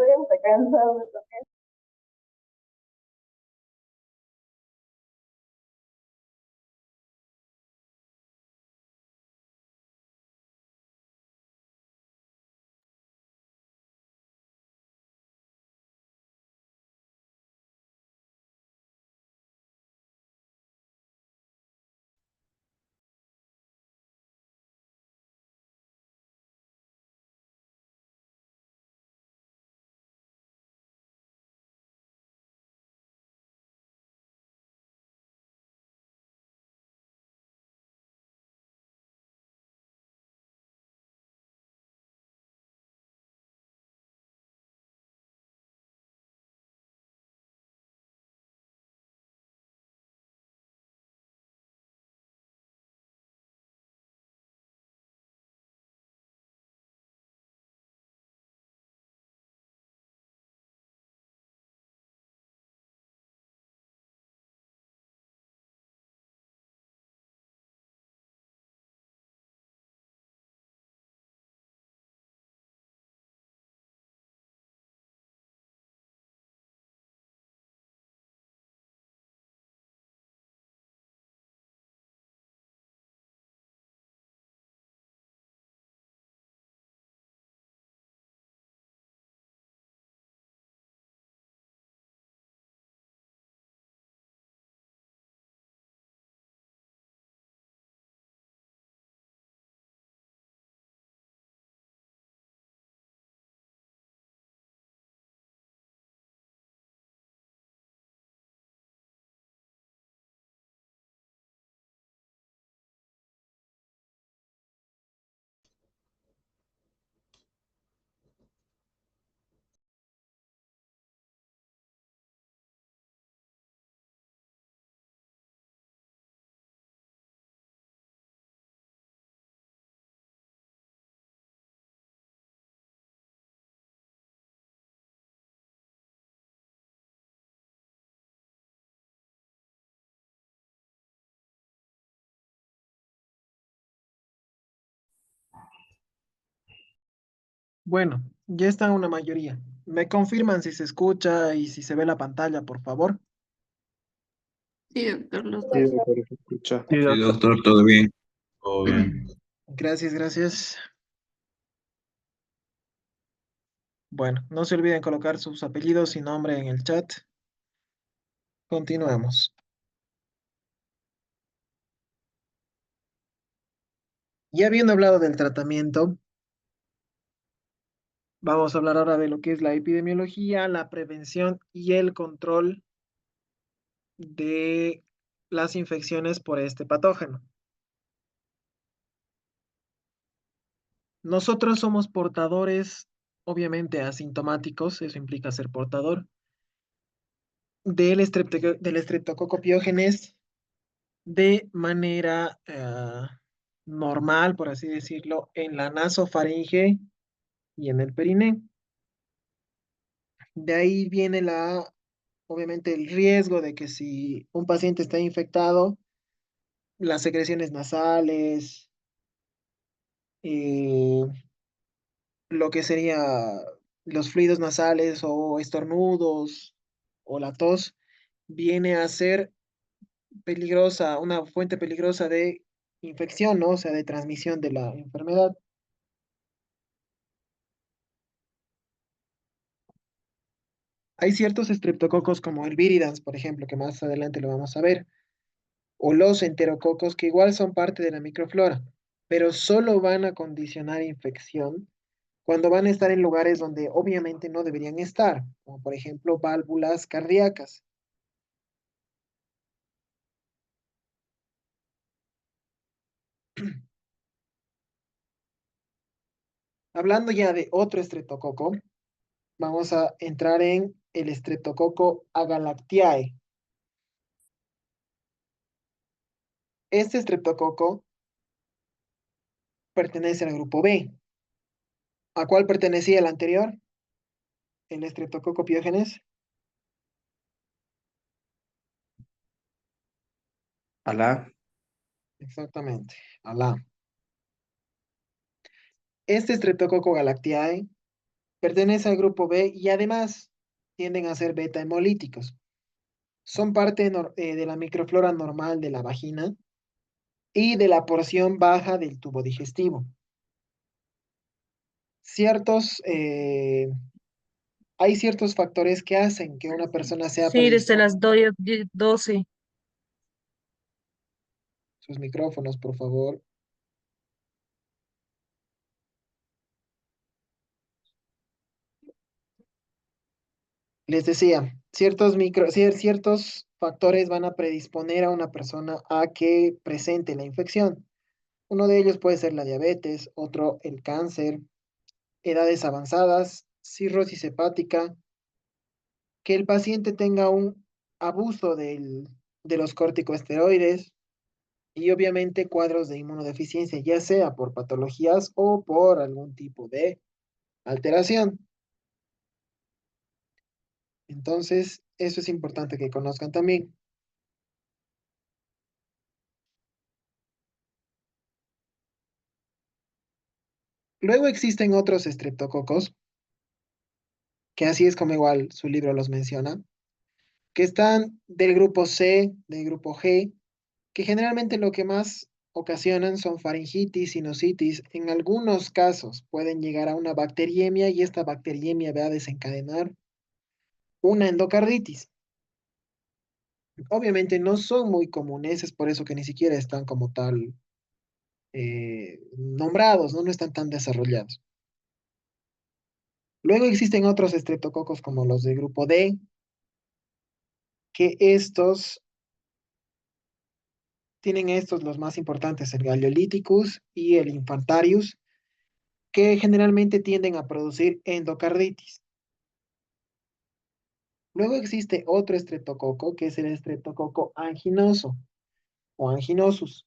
está cansado. Bueno, ya está una mayoría. ¿Me confirman si se escucha y si se ve la pantalla, por favor? Sí, doctor, los Sí, dos. doctor, se escucha. Sí, Sí, doctor. doctor, todo bien. Todo bien. Gracias, gracias. Bueno, no se olviden colocar sus apellidos y nombre en el chat. Continuamos. Ya habiendo hablado del tratamiento, vamos a hablar ahora de lo que es la epidemiología, la prevención y el control de las infecciones por este patógeno. Nosotros somos portadores, obviamente asintomáticos, eso implica ser portador, del Streptococcus pyogenes de manera normal, por así decirlo, en la nasofaringe y en el periné. De ahí viene obviamente el riesgo de que si un paciente está infectado, las secreciones nasales, eh, lo que sería los fluidos nasales o estornudos o la tos, viene a ser peligrosa, una fuente peligrosa de infección, ¿no? O sea, de transmisión de la enfermedad. Hay ciertos estreptococos como el viridans, por ejemplo, que más adelante lo vamos a ver, o los enterococos que igual son parte de la microflora, pero solo van a condicionar infección cuando van a estar en lugares donde obviamente no deberían estar, como por ejemplo válvulas cardíacas. Hablando ya de otro estreptococo, vamos a entrar en el estreptococo agalactiae. Este estreptococo pertenece al grupo B. ¿A cuál pertenecía el anterior? El estreptococo piógenes. Alá. Exactamente, a la. Este Streptococcus galactiae Pertenece al grupo B y además tienden a ser beta hemolíticos. Son parte de la microflora normal de la vagina y de la porción baja del tubo digestivo. Ciertos, hay ciertos factores que hacen que una persona sea Sí, desde predispuesta. las 12. Sus micrófonos, por favor. Les decía, ciertos factores van a predisponer a una persona a que presente la infección. Uno de ellos puede ser la diabetes, otro el cáncer, edades avanzadas, cirrosis hepática, que el paciente tenga un abuso de los corticosteroides y obviamente cuadros de inmunodeficiencia, ya sea por patologías o por algún tipo de alteración. Entonces, eso es importante que conozcan también. Luego existen otros estreptococos, que así es como igual su libro los menciona, que están del grupo C, del grupo G, que generalmente lo que más ocasionan son faringitis, sinusitis. En algunos casos pueden llegar a una bacteriemia y esta bacteriemia va a desencadenar una endocarditis. Obviamente no son muy comunes, es por eso que ni siquiera están como tal nombrados, ¿no? No están tan desarrollados. Luego existen otros estreptococos como los del grupo D, que estos tienen estos los más importantes, el Galeoliticus y el Infantarius, que generalmente tienden a producir endocarditis. Luego existe otro estreptococo, que es el estreptococo anginoso o anginosus.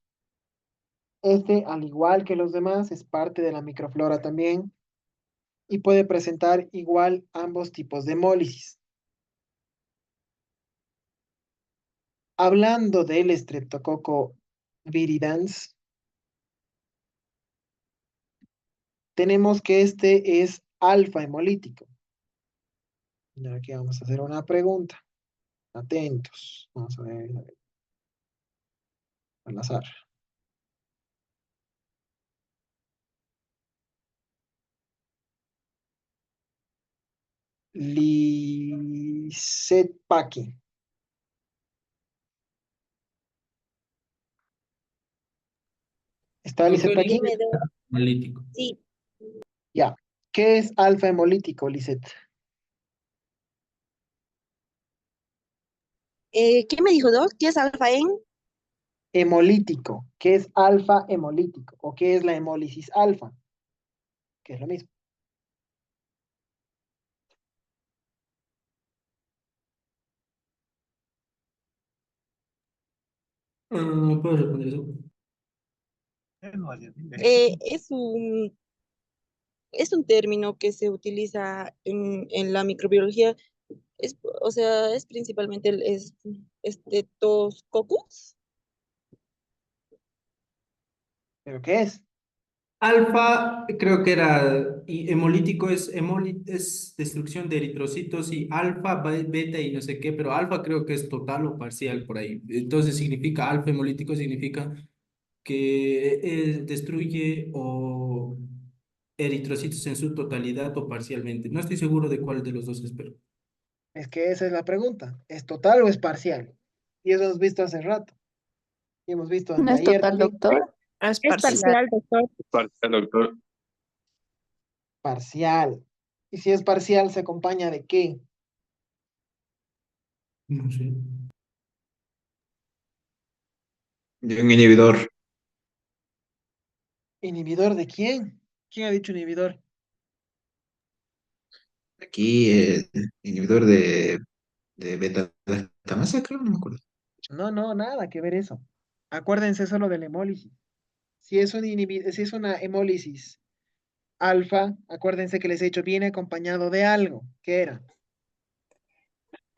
Este, al igual que los demás, es parte de la microflora también y puede presentar igual ambos tipos de hemólisis. Hablando del estreptococo viridans, tenemos que este es alfa hemolítico. Y aquí vamos a hacer una pregunta. Atentos. Vamos a ver, al azar. Lisette Paki. ¿Está Lisette Doctor, Paki? dígame analítico. Sí, Ya. ¿Qué es alfa hemolítico, Lisette? ¿qué me dijo, Doc? ¿Qué es alfa en? Hemolítico. ¿Qué es alfa hemolítico? ¿O qué es la hemólisis alfa? Que es lo mismo. ¿Puedo responder eso? Eh, es un, es un término que se utiliza en la microbiología. O sea, es principalmente el Staphylococcus. ¿Pero qué es? Alfa, creo que era, y hemolítico es destrucción de eritrocitos y alfa, beta y no sé qué, pero alfa creo que es total o parcial por ahí. Entonces significa, alfa hemolítico significa que destruye o eritrocitos en su totalidad o parcialmente. No estoy seguro de cuál de los dos es, pero Es que esa es la pregunta. ¿Es total o es parcial? Y eso hemos visto hace rato. Y hemos visto No es anteayer total, también. doctor. Es Es parcial. parcial, doctor. Parte, doctor. Parcial. Y si es parcial, ¿se acompaña de qué? no sé. Y un inhibidor. ¿Inhibidor de quién? ¿Quién ha dicho inhibidor? Aquí, inhibidor de beta-lactamasa, creo, no me acuerdo. No, no, nada que ver eso. Acuérdense solo de la hemólisis. Si es una hemólisis alfa, acuérdense que les he dicho, viene acompañado de algo. ¿Qué era?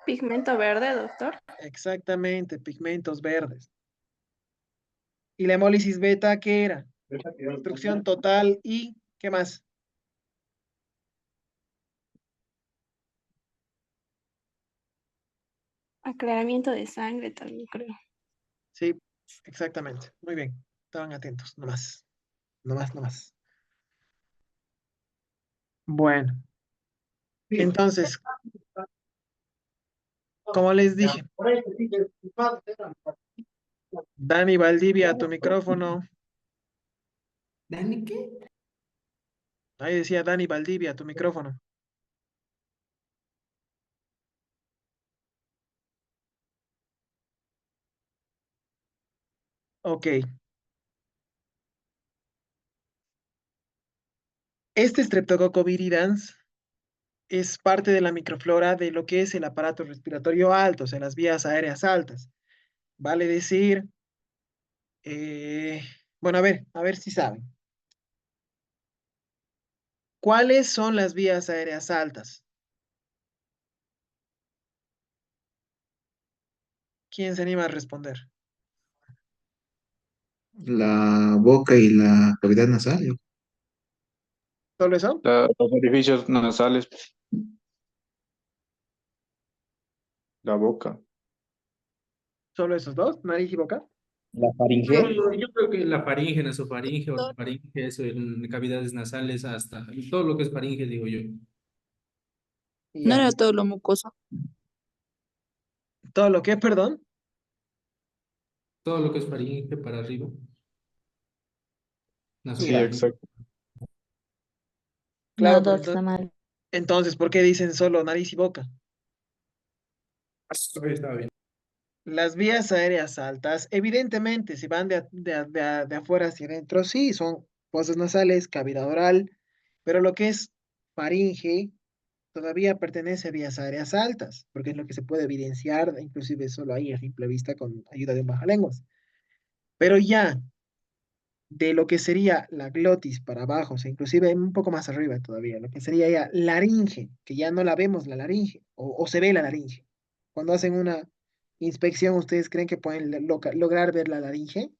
Pigmento verde, doctor. Exactamente, pigmentos verdes. ¿Y la hemólisis beta qué era? Destrucción total y ¿qué más? Aclaramiento de sangre también creo. Sí, exactamente. Muy bien. Estaban atentos, nomás. Nomás, nomás. Bueno, entonces, como les dije, Dani Valdivia, tu micrófono. ¿Dani qué? Ahí decía Dani Valdivia, tu micrófono. Ok. Este Streptococcus viridans es parte de la microflora de lo que es el aparato respiratorio alto, o sea, las vías aéreas altas. Vale decir, eh, bueno, a ver si saben. ¿Cuáles son las vías aéreas altas? ¿Quién se anima a responder? La boca y la cavidad nasal. ¿Solo eso? Los orificios nasales, la boca. ¿Solo esos dos? ¿Nariz y boca? La No, faringe. yo creo que la faringe, nasofaringe, Doctor, orofaringe, eso en cavidades nasales hasta todo lo que es faringe, digo yo. no Ya. era todo lo mucoso. ¿Todo lo que, perdón? Todo lo que es faringe para arriba, Sí, Ya. nasofaringe. exacto. Claro, No, pero Doc, está mal. entonces, ¿por qué dicen solo nariz y boca? Todavía estaba bien. Las vías aéreas altas, evidentemente, si van de afuera hacia adentro, sí, son fosas nasales, cavidad oral, pero lo que es faringe todavía pertenece a vías aéreas altas, porque es lo que se puede evidenciar, inclusive solo ahí a simple vista con ayuda de un bajalenguas. Pero ya de lo que sería la glotis para abajo, o sea, inclusive un poco más arriba todavía, lo que sería ya laringe, que ya no la vemos la laringe, o se ve la laringe. Cuando hacen una inspección, ¿ustedes creen que pueden lograr ver la laringe?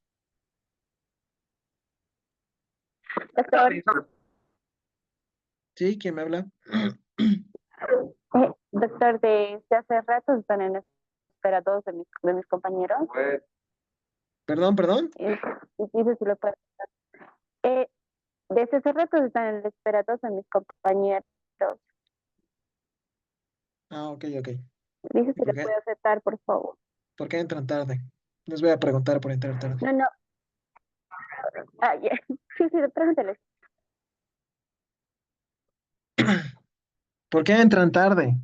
Doctor, ¿Sí? ¿Quién me habla? doctor, desde hace rato están en espera todos de mis compañeros. Perdón, perdón. Y dice si lo puede. Eh, desde hace rato están en espera todos de mis compañeros. Ah, ok, ok. Dice ¿Y si lo puede aceptar, por favor. por qué entran tarde? Les voy a preguntar por entrar tarde. No, no. Ah, ya. Sí, sí, pregúntale. ¿Por qué entran tarde?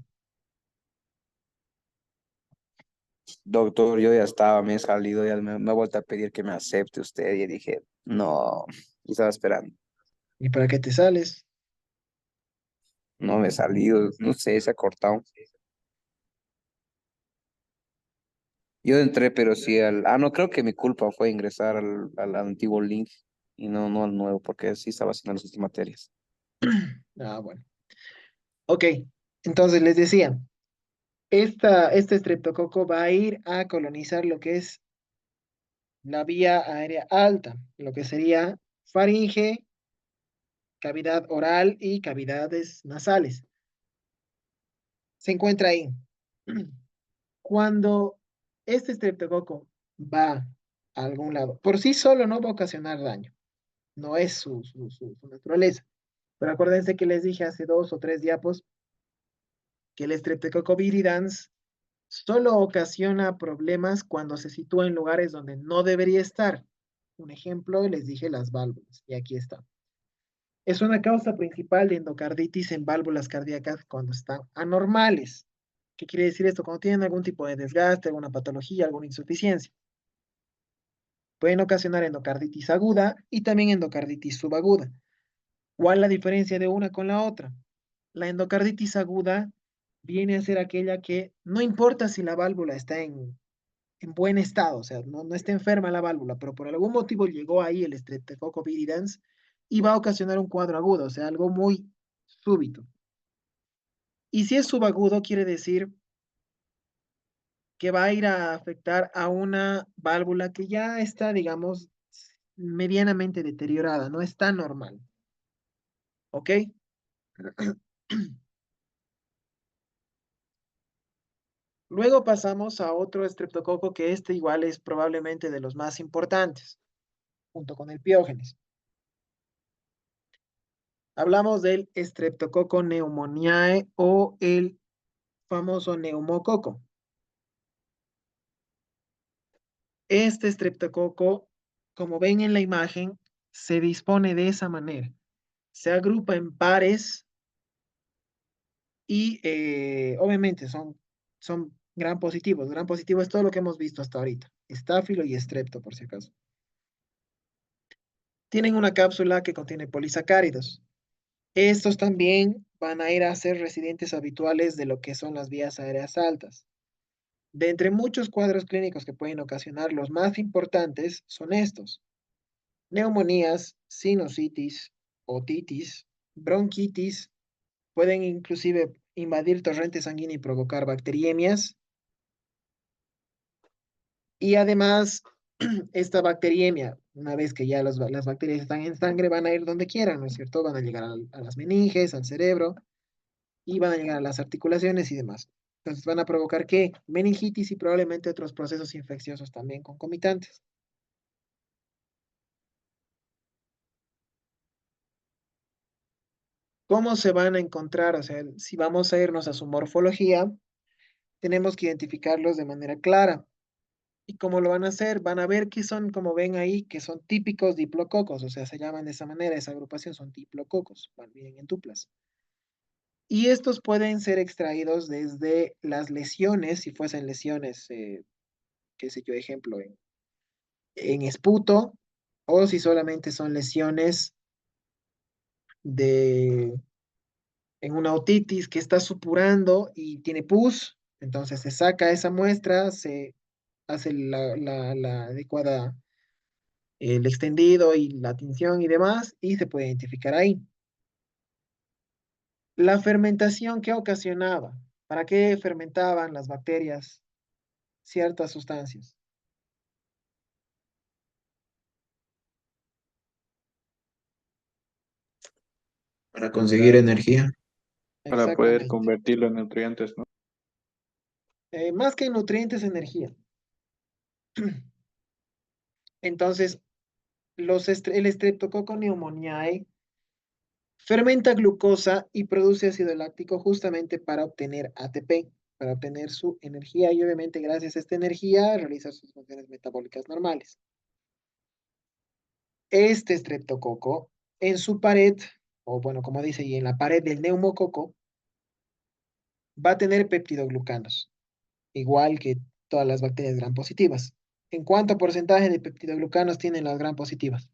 Doctor, yo ya estaba, me he salido, ya me ha vuelto a pedir que me acepte usted y dije, no, y estaba esperando. ¿Y para qué te sales? No me he salido, no sé, se ha cortado. Yo entré, pero sí al... Ah, no, creo que mi culpa fue ingresar al antiguo link y no al nuevo, porque sí estaba haciendo las otras materias. Ah, bueno. Ok, entonces les decía, este estreptococo va a ir a colonizar lo que es la vía aérea alta, lo que sería faringe, cavidad oral y cavidades nasales. Se encuentra ahí. Cuando este estreptococo va a algún lado, por sí solo no va a ocasionar daño, no es su naturaleza. Pero acuérdense que les dije hace 2 o 3 diapos que el Streptococcus viridans solo ocasiona problemas cuando se sitúa en lugares donde no debería estar. Un ejemplo, les dije las válvulas, y aquí está. Es una causa principal de endocarditis en válvulas cardíacas cuando están anormales. ¿Qué quiere decir esto? Cuando tienen algún tipo de desgaste, alguna patología, alguna insuficiencia. Pueden ocasionar endocarditis aguda y también endocarditis subaguda. ¿Cuál es la diferencia de una con la otra? La endocarditis aguda viene a ser aquella que no importa si la válvula está en buen estado, o sea, no está enferma la válvula, pero por algún motivo llegó ahí el Streptococcus viridans y va a ocasionar un cuadro agudo, o sea, algo muy súbito. Y si es subagudo, quiere decir que va a ir a afectar a una válvula que ya está, digamos, medianamente deteriorada, no está normal. ¿Ok? Luego pasamos a otro estreptococo que este igual es probablemente de los más importantes, junto con el piógenes. Hablamos del Streptococo pneumoniae o el famoso neumococo. Este estreptococo, como ven en la imagen, se dispone de esa manera. Se agrupa en pares y obviamente son gran positivos. Gran positivo es todo lo que hemos visto hasta ahorita. Estáfilo y estrepto, por si acaso. Tienen una cápsula que contiene polisacáridos. Estos también van a ir a ser residentes habituales de lo que son las vías aéreas altas. De entre muchos cuadros clínicos que pueden ocasionar, los más importantes son estos: neumonías, sinusitis, otitis, bronquitis, pueden inclusive invadir torrente sanguíneo y provocar bacteriemias. Y además, esta bacteriemia, una vez que ya las bacterias están en sangre, van a ir donde quieran, ¿no es cierto? Van a llegar a las meninges, al cerebro, y van a llegar a las articulaciones y demás. Entonces van a provocar ¿qué? Meningitis y probablemente otros procesos infecciosos también concomitantes. ¿Cómo se van a encontrar? O sea, si vamos a irnos a su morfología, tenemos que identificarlos de manera clara. ¿Y cómo lo van a hacer? Van a ver que son, como ven ahí, que son típicos diplococos, o sea, se llaman de esa manera, esa agrupación son diplococos, van bien en duplas. Y estos pueden ser extraídos desde las lesiones, si fuesen lesiones, qué sé yo, ejemplo, en esputo, o si solamente son lesiones de, en una otitis que está supurando y tiene pus, entonces se saca esa muestra, se hace la adecuada, el extendido y la tinción y demás, y se puede identificar ahí. La fermentación que ocasionaba, ¿para qué fermentaban las bacterias ciertas sustancias? Para conseguir energía. Para poder Exactamente. convertirlo en nutrientes, ¿no? Más que en nutrientes, energía. Entonces, el Streptococcus pneumoniae fermenta glucosa y produce ácido láctico justamente para obtener ATP, para obtener su energía y obviamente gracias a esta energía realizar sus funciones metabólicas normales. Este estreptococo en su pared, o bueno, como dice, y en la pared del neumococo, va a tener peptidoglucanos, igual que todas las bacterias gram positivas. ¿En cuánto porcentaje de peptidoglucanos tienen las gram positivas?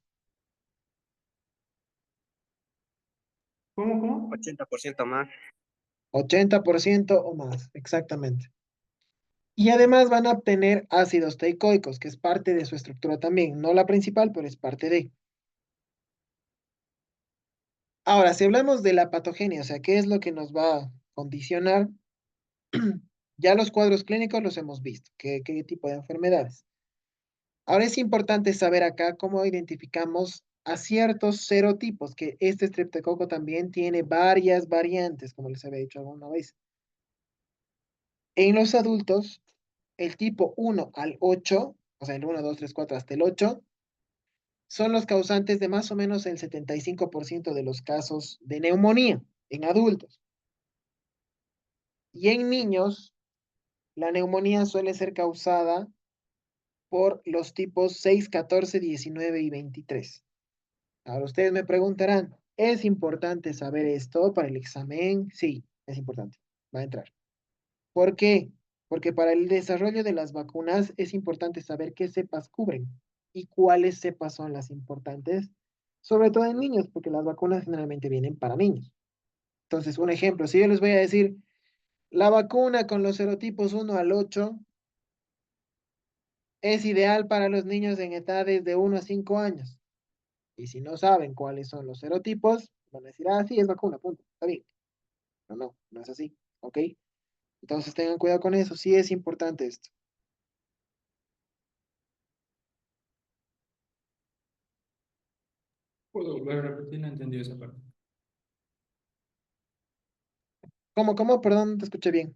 ¿Cómo? 80% más. 80% o más, exactamente. Y además van a obtener ácidos teicoicos, que es parte de su estructura también, no la principal, pero es parte de. Ahora, si hablamos de la patogenia, o sea, ¿qué es lo que nos va a condicionar? Ya los cuadros clínicos los hemos visto, qué tipo de enfermedades. Ahora es importante saber acá cómo identificamos a ciertos serotipos, que este estreptococo también tiene varias variantes, como les había dicho alguna vez. En los adultos, el tipo 1 al 8, o sea, el 1, 2, 3, 4 hasta el 8, son los causantes de más o menos el 75% de los casos de neumonía en adultos. Y en niños, la neumonía suele ser causada por los tipos 6, 14, 19 y 23. Ahora ustedes me preguntarán, ¿es importante saber esto para el examen? Sí, es importante, va a entrar. ¿Por qué? Porque para el desarrollo de las vacunas es importante saber qué cepas cubren y cuáles cepas son las importantes, sobre todo en niños, porque las vacunas generalmente vienen para niños. Entonces, un ejemplo, si yo les voy a decir, la vacuna con los serotipos 1 al 8 es ideal para los niños en edades de 1 a 5 años. Y si no saben cuáles son los serotipos, van a decir, ah, sí, es vacuna, punto, está bien. No, no, no es así, ¿ok? Entonces tengan cuidado con eso, sí es importante esto. ¿Puedo volver a repetir? No entendí esa parte. ¿Cómo? Perdón, no te escuché bien.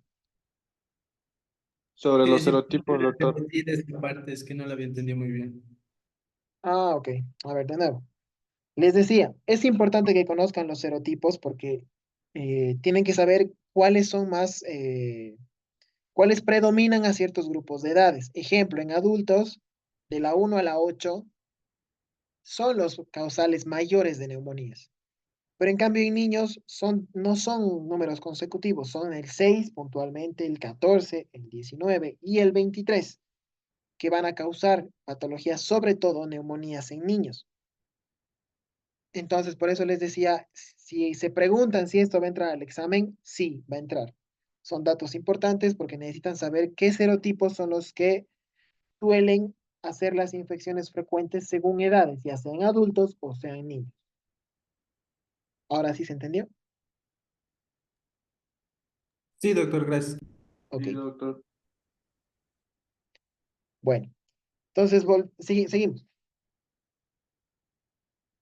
Sobre Sí, los sí, serotipos, doctor. repetir esta parte, es que no la había entendido muy bien. Ah, ok. A ver, de nuevo. Les decía, es importante que conozcan los serotipos porque tienen que saber cuáles son más, cuáles predominan a ciertos grupos de edades. Ejemplo, en adultos, de la 1 a la 8 son los causales mayores de neumonías. Pero en cambio en niños no son números consecutivos, son el 6 puntualmente, el 14, el 19 y el 23, que van a causar patologías, sobre todo neumonías en niños. Entonces, por eso les decía, si se preguntan si esto va a entrar al examen, sí, va a entrar. Son datos importantes porque necesitan saber qué serotipos son los que suelen hacer las infecciones frecuentes según edades, ya sean adultos o sean niños. Ahora sí se entendió. Sí, doctor, gracias. Ok, Sí, doctor. bueno. Entonces, seguimos.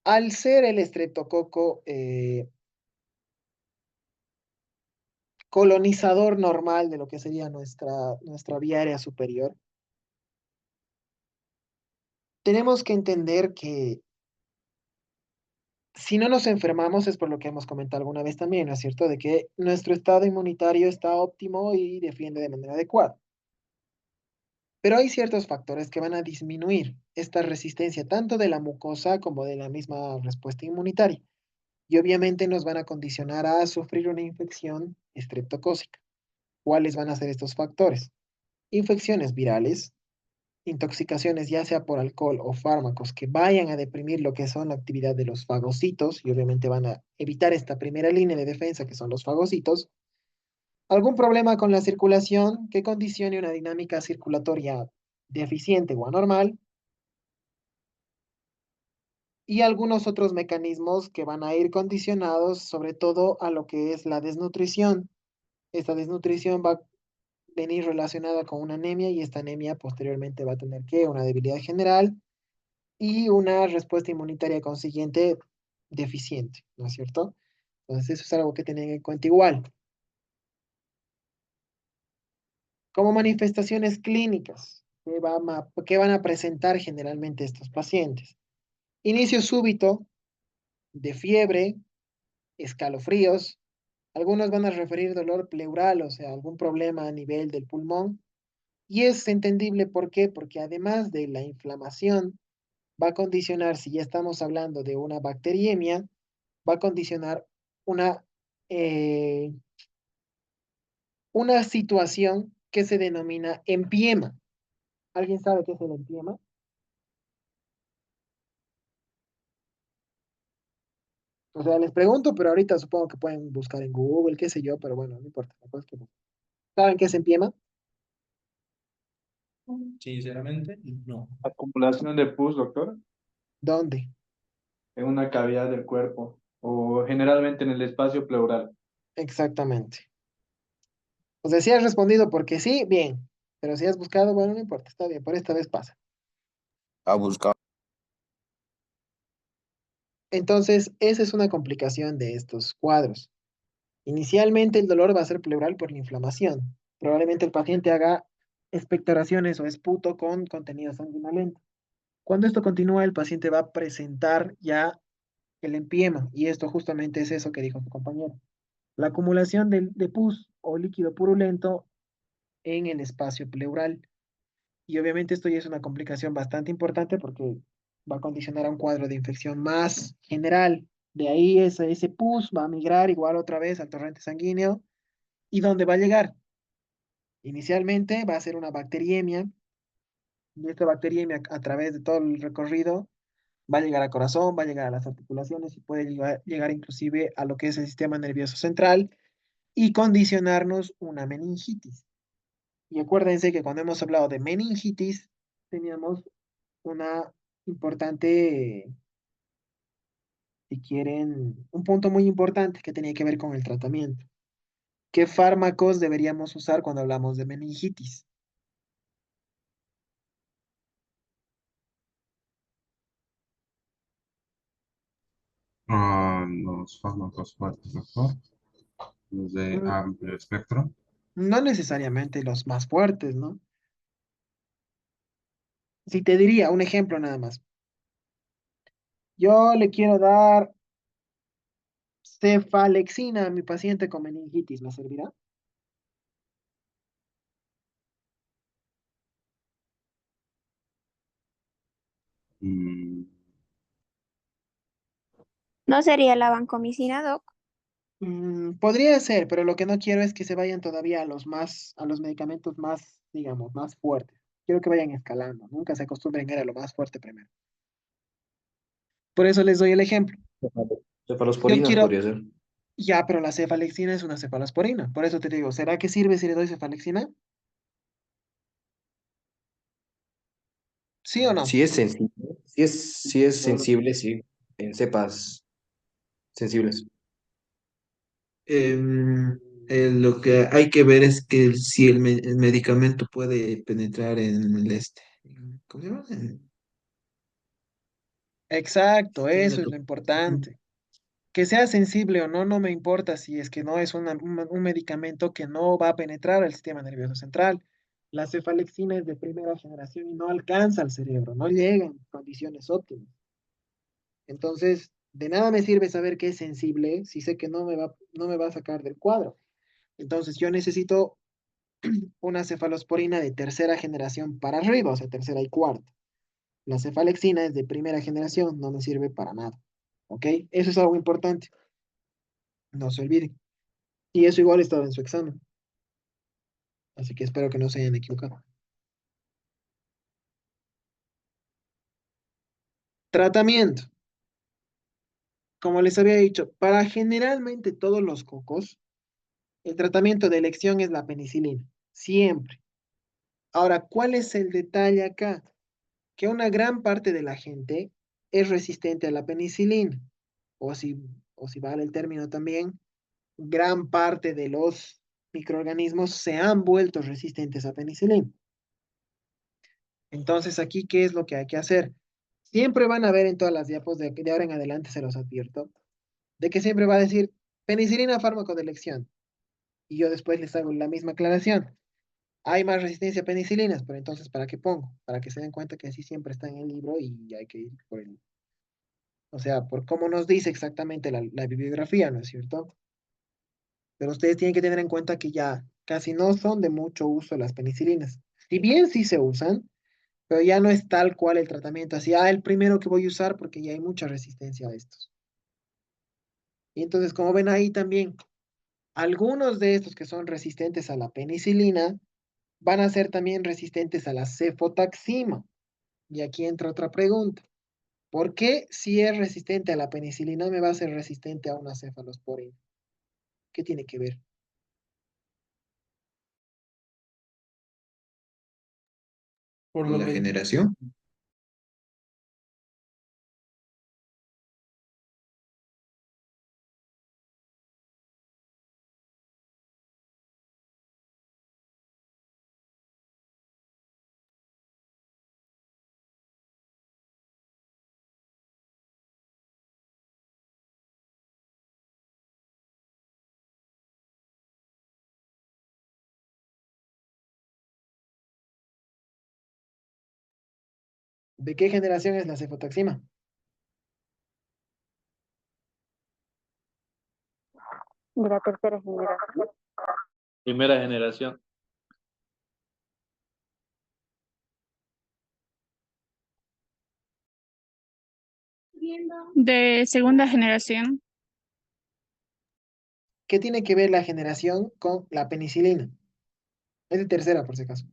Al ser el estreptococo colonizador normal de lo que sería nuestra vía aérea superior, tenemos que entender que si no nos enfermamos es por lo que hemos comentado alguna vez también, ¿no es cierto? De que nuestro estado inmunitario está óptimo y defiende de manera adecuada. Pero hay ciertos factores que van a disminuir esta resistencia tanto de la mucosa como de la misma respuesta inmunitaria. Y obviamente nos van a condicionar a sufrir una infección estreptocócica. ¿Cuáles van a ser estos factores? Infecciones virales, intoxicaciones ya sea por alcohol o fármacos que vayan a deprimir lo que son la actividad de los fagocitos y obviamente van a evitar esta primera línea de defensa que son los fagocitos. Algún problema con la circulación que condicione una dinámica circulatoria deficiente o anormal y algunos otros mecanismos que van a ir condicionados sobre todo a lo que es la desnutrición. Esta desnutrición va a venir relacionada con una anemia y esta anemia posteriormente va a tener que una debilidad general y una respuesta inmunitaria consiguiente deficiente, ¿no es cierto? Entonces eso es algo que tienen en cuenta igual. Como manifestaciones clínicas, ¿qué van a presentar generalmente estos pacientes? Inicio súbito de fiebre, escalofríos, algunos van a referir dolor pleural, o sea, algún problema a nivel del pulmón, y es entendible por qué, porque además de la inflamación, va a condicionar, si ya estamos hablando de una bacteriemia, va a condicionar una, eh, una situación que se denomina empiema. ¿Alguien sabe qué es el empiema? O sea, les pregunto, pero ahorita supongo que pueden buscar en Google, qué sé yo, pero bueno, no importa. La cosa es que no. ¿Saben qué es empiema? Sinceramente, no. Acumulación de pus, doctor, ¿Dónde? en una cavidad del cuerpo o generalmente en el espacio pleural. Exactamente. O sea, si has respondido porque sí, bien. Pero si has buscado, bueno, no importa, está bien, por esta vez pasa. A buscar. Entonces, esa es una complicación de estos cuadros. Inicialmente el dolor va a ser pleural por la inflamación. Probablemente el paciente haga expectoraciones o esputo con contenido sanguinolento. Cuando esto continúa, el paciente va a presentar ya el empiema, y esto justamente es eso que dijo su compañero. La acumulación de pus o líquido purulento en el espacio pleural. Y obviamente esto ya es una complicación bastante importante porque va a condicionar a un cuadro de infección más general. De ahí ese pus va a migrar igual otra vez al torrente sanguíneo. ¿Y dónde va a llegar? Inicialmente va a ser una bacteriemia, y esta bacteriemia a través de todo el recorrido va a llegar al corazón, va a llegar a las articulaciones y puede llegar inclusive a lo que es el sistema nervioso central y condicionarnos una meningitis. Y acuérdense que cuando hemos hablado de meningitis, teníamos una importante, si quieren, un punto muy importante que tenía que ver con el tratamiento. ¿Qué fármacos deberíamos usar cuando hablamos de meningitis? Los fármacos fuertes, doctor, los de Mm, amplio espectro. No necesariamente los más fuertes, ¿no? Si te diría un ejemplo nada más. Yo le quiero dar cefalexina a mi paciente con meningitis, ¿me servirá? Mm, ¿No sería la vancomicina, Doc? Podría ser, pero lo que no quiero es que se vayan todavía a los medicamentos más, digamos, más fuertes. Quiero que vayan escalando. Nunca se acostumbren a ir a lo más fuerte primero. Por eso les doy el ejemplo. Yo Cefalosporinas quiero, podría ser. ya, pero la cefalexina es una cefalosporina. Por eso te digo, ¿será que sirve si le doy cefalexina? ¿Sí o no? Si es sensible, si es sensible, sí, en cepas sensibles. em, lo que hay que ver es que si el medicamento puede penetrar en el ¿cómo se llama? Exacto, Tiene eso es otro. lo Ujú. importante. Que sea sensible o no, no me importa si es que no es un medicamento que no va a penetrar al sistema nervioso central. La cefalexina es de primera generación y no alcanza al cerebro, no llega en condiciones óptimas. Entonces, de nada me sirve saber que es sensible si sé que no me va a sacar del cuadro. Entonces, yo necesito una cefalosporina de tercera generación para arriba, o sea, tercera y cuarta. La cefalexina es de primera generación, no me sirve para nada. ¿Ok? Eso es algo importante, no se olviden. Y eso igual estaba en su examen, así que espero que no se hayan equivocado. Tratamiento. Como les había dicho, para generalmente todos los cocos, el tratamiento de elección es la penicilina, siempre. Ahora, ¿cuál es el detalle acá? Que una gran parte de la gente es resistente a la penicilina, o si, o si vale el término también, gran parte de los microorganismos se han vuelto resistentes a penicilina. Entonces, aquí, ¿qué es lo que hay que hacer? Siempre van a ver en todas las diapos de ahora en adelante, se los advierto, de que siempre va a decir penicilina fármaco de elección. Y yo después les hago la misma aclaración. Hay más resistencia a penicilinas, pero entonces, ¿para qué pongo? Para que se den cuenta que así siempre está en el libro y hay que ir por el, o sea, por cómo nos dice exactamente la bibliografía, ¿no es cierto? Pero ustedes tienen que tener en cuenta que ya casi no son de mucho uso las penicilinas. Si bien sí se usan, pero ya no es tal cual el tratamiento, así, el primero que voy a usar porque ya hay mucha resistencia a estos. Y entonces, como ven ahí también, algunos de estos que son resistentes a la penicilina van a ser también resistentes a la cefotaxima. Y aquí entra otra pregunta. ¿Por qué si es resistente a la penicilina me va a ser resistente a una cefalosporina? ¿Qué tiene que ver? Por lo La que generación. ¿De qué generación es la cefotaxima? De la tercera generación. Primera generación. De segunda generación. ¿Qué tiene que ver la generación con la penicilina? Es de tercera, por si acaso.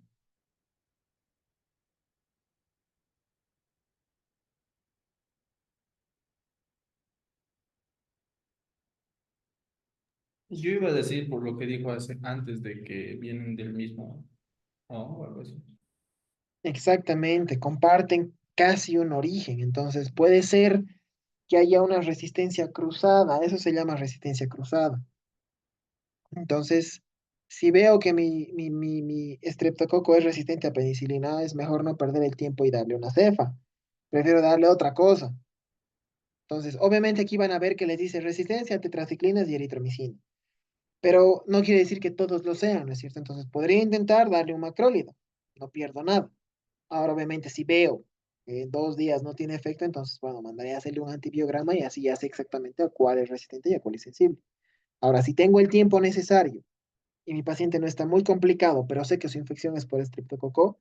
yo iba a decir por lo que dijo antes de que vienen del mismo, ¿no? O algo así. Exactamente, comparten casi un origen, entonces puede ser que haya una resistencia cruzada, eso se llama resistencia cruzada. Entonces, si veo que mi estreptococo es resistente a penicilina, es mejor no perder el tiempo y darle una cefa. Prefiero darle otra cosa. Entonces, obviamente aquí van a ver que les dice resistencia a tetraciclinas y eritromicina. Pero no quiere decir que todos lo sean, ¿no es cierto? Entonces podría intentar darle un macrólido, no pierdo nada. Ahora, obviamente, si veo que en 2 días no tiene efecto, entonces, bueno, mandaría a hacerle un antibiograma y así ya sé exactamente a cuál es resistente y a cuál es sensible. Ahora, si tengo el tiempo necesario y mi paciente no está muy complicado, pero sé que su infección es por estreptococo,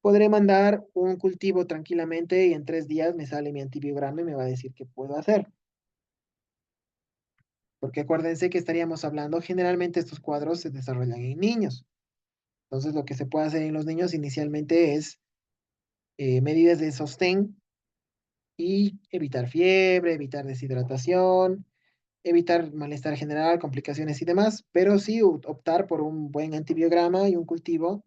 podré mandar un cultivo tranquilamente y en 3 días me sale mi antibiograma y me va a decir qué puedo hacer. Porque acuérdense que estaríamos hablando, generalmente estos cuadros se desarrollan en niños. Entonces, lo que se puede hacer en los niños inicialmente es medidas de sostén y evitar fiebre, evitar deshidratación, evitar malestar general, complicaciones y demás, pero sí optar por un buen antibiograma y un cultivo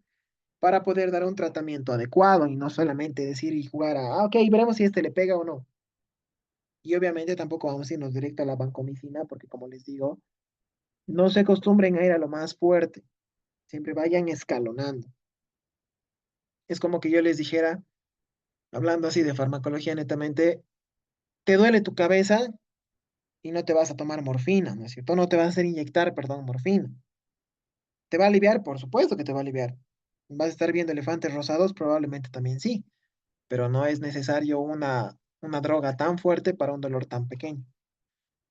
para poder dar un tratamiento adecuado y no solamente decir y jugar a, ok, veremos si este le pega o no. Y obviamente tampoco vamos a irnos directo a la vancomicina porque como les digo, no se acostumbren a ir a lo más fuerte, siempre vayan escalonando. Es como que yo les dijera, hablando así de farmacología netamente, te duele tu cabeza y no te vas a tomar morfina, ¿no es cierto? No te vas a hacer inyectar, perdón, morfina. ¿Te va a aliviar? Por supuesto que te va a aliviar. ¿Vas a estar viendo elefantes rosados? Probablemente también sí, pero no es necesario una droga tan fuerte para un dolor tan pequeño.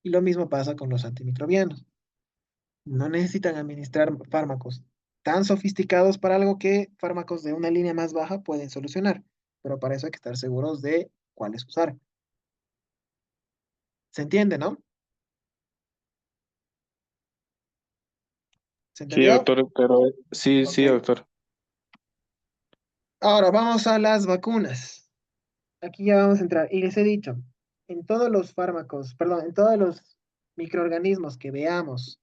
Y lo mismo pasa con los antimicrobianos. No necesitan administrar fármacos tan sofisticados para algo que fármacos de una línea más baja pueden solucionar, pero para eso hay que estar seguros de cuáles usar. ¿Se entiende, no? ¿Se Sí, entendió? doctor, pero sí, Ok. sí, doctor. Ahora vamos a las vacunas. Aquí ya vamos a entrar. Y les he dicho, en todos los fármacos, perdón, en todos los microorganismos que veamos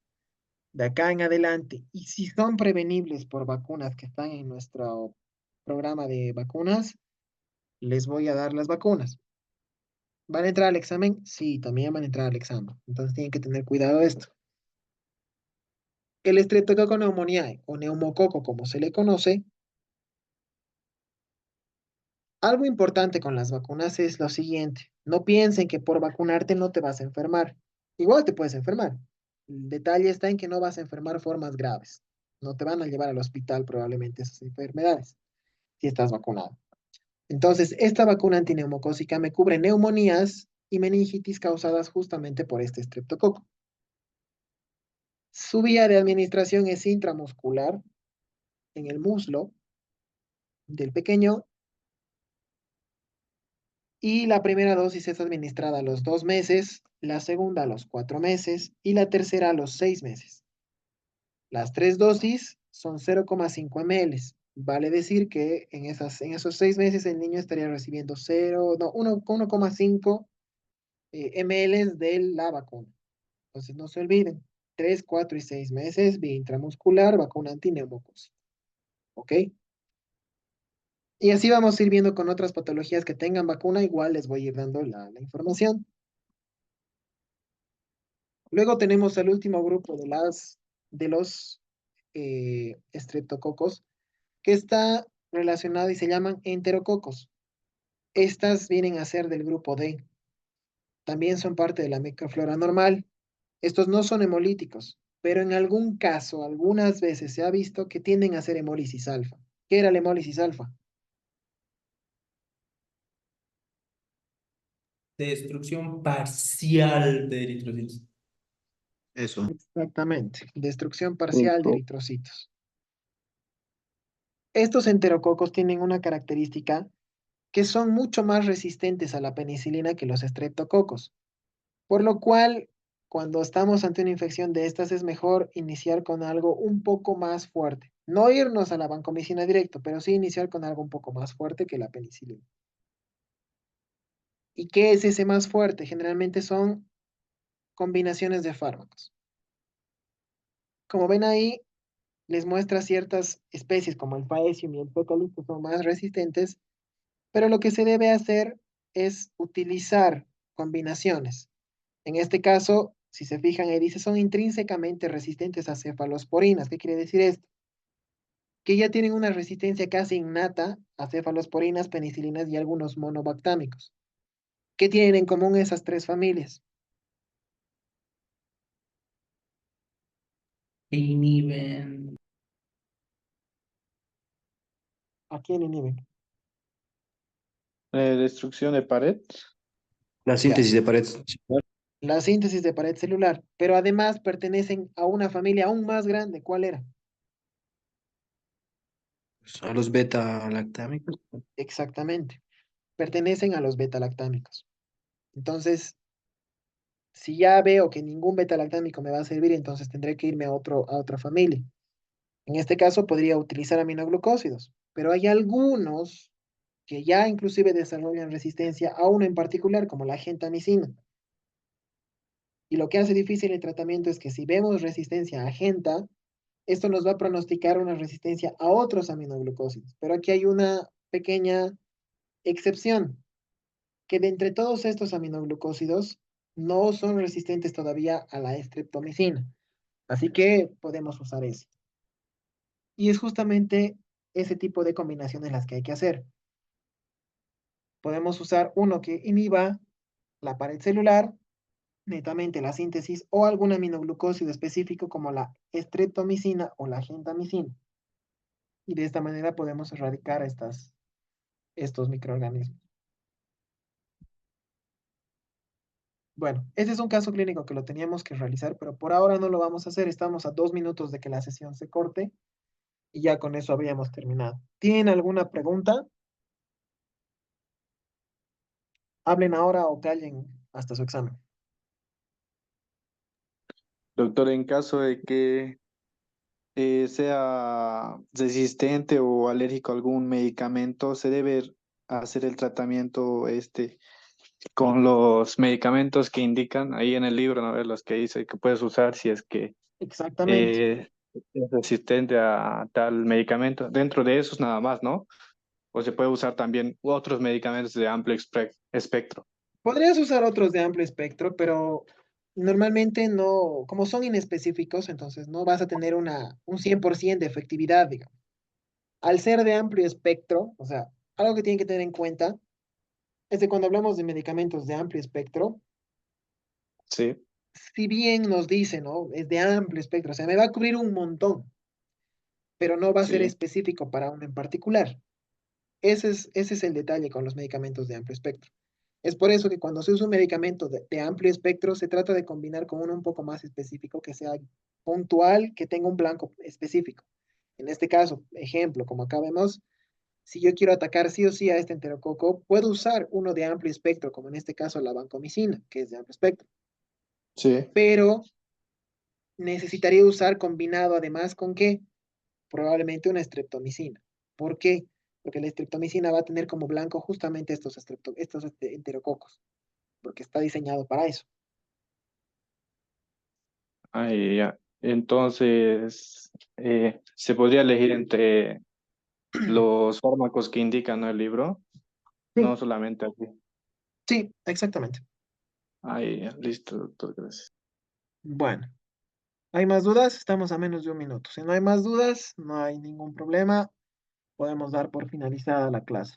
de acá en adelante, y si son prevenibles por vacunas que están en nuestro programa de vacunas, les voy a dar las vacunas. ¿Van a entrar al examen? Sí, también van a entrar al examen. Entonces tienen que tener cuidado de esto. El estreptococo pneumoniae o neumococo, como se le conoce, algo importante con las vacunas es lo siguiente. No piensen que por vacunarte no te vas a enfermar. Igual te puedes enfermar. El detalle está en que no vas a enfermar formas graves. No te van a llevar al hospital probablemente esas enfermedades si estás vacunado. Entonces, esta vacuna antineumocócica me cubre neumonías y meningitis causadas justamente por este estreptococo. Su vía de administración es intramuscular en el muslo del pequeño y la primera dosis es administrada a los 2 meses, la segunda a los 4 meses y la tercera a los 6 meses. Las 3 dosis son 0,5 ml. Vale decir que en esos 6 meses el niño estaría recibiendo 1,5 ml de la vacuna. Entonces no se olviden, 3, 4 y 6 meses, vía intramuscular, vacuna antineumocos. ¿Ok? Y así vamos a ir viendo con otras patologías que tengan vacuna, igual les voy a ir dando la información. Luego tenemos el último grupo de los estreptococos, que está relacionado y se llaman enterococos. Estas vienen a ser del grupo D. También son parte de la microflora normal. Estos no son hemolíticos, pero en algún caso, algunas veces se ha visto que tienden a ser hemólisis alfa. ¿Qué era la hemólisis alfa? Destrucción parcial de eritrocitos. Eso. Exactamente, destrucción parcial de Listo. eritrocitos. Estos enterococos tienen una característica que son mucho más resistentes a la penicilina que los estreptococos, por lo cual cuando estamos ante una infección de estas es mejor iniciar con algo un poco más fuerte. No irnos a la vancomicina directo, pero sí iniciar con algo un poco más fuerte que la penicilina. ¿Y qué es ese más fuerte? Generalmente son combinaciones de fármacos. Como ven ahí, les muestra ciertas especies como el Paesium y el Propolis que son más resistentes, pero lo que se debe hacer es utilizar combinaciones. En este caso, si se fijan ahí dice, son intrínsecamente resistentes a cefalosporinas. ¿Qué quiere decir esto? Que ya tienen una resistencia casi innata a cefalosporinas, penicilinas y algunos monobactámicos. ¿Qué tienen en común esas tres familias? Inhiben. ¿A quién inhiben? Destrucción de pared. La Ya. síntesis de pared. La síntesis de pared celular, pero además pertenecen a una familia aún más grande. ¿Cuál era? A los beta-lactámicos. Exactamente. Pertenecen a los beta-lactámicos. Entonces, si ya veo que ningún beta-lactámico me va a servir, entonces tendré que irme a otra familia. En este caso podría utilizar aminoglucósidos, pero hay algunos que ya inclusive desarrollan resistencia a uno en particular, como la gentamicina. Y lo que hace difícil el tratamiento es que si vemos resistencia a genta, esto nos va a pronosticar una resistencia a otros aminoglucósidos. Pero aquí hay una pequeña excepción, que de entre todos estos aminoglucósidos no son resistentes todavía a la estreptomicina. Así que podemos usar ese. Y es justamente ese tipo de combinaciones las que hay que hacer. Podemos usar uno que inhiba la pared celular, netamente la síntesis, o algún aminoglucósido específico como la estreptomicina o la gentamicina. Y de esta manera podemos erradicar estos microorganismos. Bueno, ese es un caso clínico que lo teníamos que realizar, pero por ahora no lo vamos a hacer. Estamos a 2 minutos de que la sesión se corte y ya con eso habríamos terminado. ¿Tienen alguna pregunta? Hablen ahora o callen hasta su examen. Doctor, en caso de que sea resistente o alérgico a algún medicamento, se debe hacer el tratamiento con los medicamentos que indican ahí en el libro, ¿no? Los que dice que puedes usar si es que Exactamente. eh, es resistente a tal medicamento. Dentro de esos nada más, ¿no? O se puede usar también otros medicamentos de amplio espectro. Podrías usar otros de amplio espectro, pero normalmente no, como son inespecíficos, entonces no vas a tener un 100% de efectividad, digamos. Al ser de amplio espectro, o sea, algo que tienen que tener en cuenta es que cuando hablamos de medicamentos de amplio espectro, Sí, si bien nos dice, ¿no? Es de amplio espectro, o sea, me va a cubrir un montón, pero no va a ser sí. específico para uno en particular. Ese es el detalle con los medicamentos de amplio espectro. Es por eso que cuando se usa un medicamento de amplio espectro, se trata de combinar con uno un poco más específico, que sea puntual, que tenga un blanco específico. En este caso, ejemplo, como acá vemos, si yo quiero atacar sí o sí a este enterococo, puedo usar uno de amplio espectro, como en este caso la vancomicina, que es de amplio espectro. Sí. Pero necesitaría usar combinado además con qué? Probablemente una estreptomicina. ¿Por qué? Porque la estreptomicina va a tener como blanco justamente estos enterococos, porque está diseñado para eso. Ahí ya. Entonces, se podría elegir entre los fármacos que indican, ¿no? El libro, Sí, no solamente aquí. sí, exactamente. Ahí ya. Listo, doctor, gracias. Bueno, ¿hay más dudas? Estamos a menos de 1 minuto. Si no hay más dudas, no hay ningún problema. Podemos dar por finalizada la clase.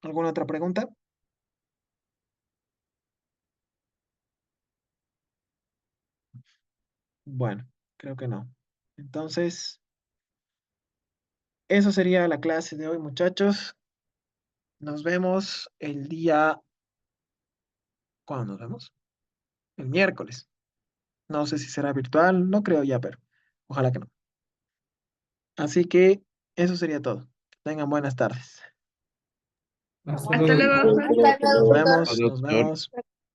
¿Alguna otra pregunta? Bueno, creo que no. Entonces, eso sería la clase de hoy, muchachos. Nos vemos el día... ¿Cuándo nos vemos? El miércoles. No sé si será virtual, no creo ya, pero ojalá que no. Así que eso sería todo. Que tengan buenas tardes. Hasta Hasta luego. luego. Nos Adiós, vemos, nos doctor. vemos.